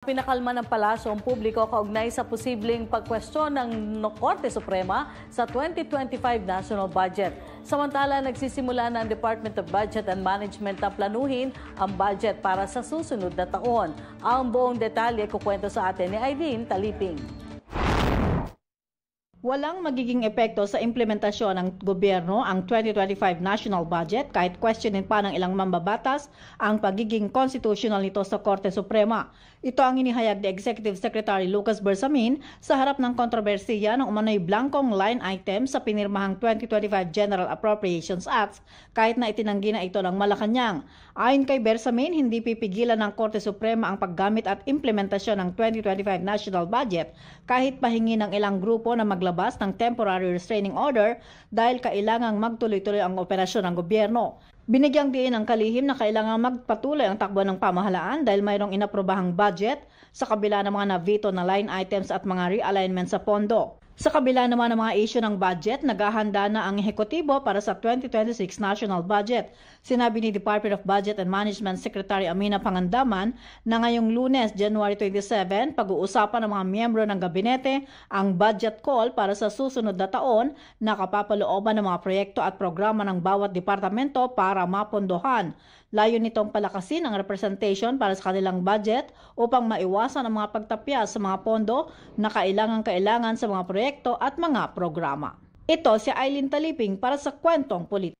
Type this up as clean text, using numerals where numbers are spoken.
Pinakalma ng palasyo ang publiko kaugnay sa posibleng pagkwestiyon ng Korte Suprema sa 2025 national budget. Samantala, nagsisimula na ang Department of Budget and Management na planuhin ang budget para sa susunod na taon. Ang buong detalye kukwento sa atin ni Aileen Taliping. Walang magiging epekto sa implementasyon ng gobyerno ang 2025 national budget kahit questionin pa ng ilang mambabatas ang pagiging constitutional nito sa Korte Suprema. Ito ang inihayag ni Executive Secretary Lucas Bersamin sa harap ng kontrobersiya ng umano'y blankong line item sa pinirmahang 2025 General Appropriations Act kahit na itinanggi na ito ng Malacanang. Ayon kay Bersamin, hindi pipigilan ng Korte Suprema ang paggamit at implementasyon ng 2025 national budget kahit pahingi ng ilang grupo na maglabas ng temporary restraining order dahil kailangang magtuloy-tuloy ang operasyon ng gobyerno. Binigyang diin ng kalihim na kailangang magpatuloy ang takbo ng pamahalaan dahil mayroong inaprobahang budget sa kabila ng mga na-veto na line items at mga realignment sa pondo. Sa kabila naman ng mga issue ng budget, naghahanda na ang ehekutibo para sa 2026 national budget. Sinabi ni Department of Budget and Management Secretary Amina Pangandaman na ngayong Lunes, January 27, pag-uusapan ng mga miyembro ng gabinete ang budget call para sa susunod na taon na kapapalooban ng mga proyekto at programa ng bawat departamento para mapondohan. Layo nitong palakasin ang representation para sa kanilang budget upang maiwasan ang mga pagtapya sa mga pondo na kailangan sa mga proyekto at mga programa. Ito si Aileen Taliping para sa Kwentong Politika.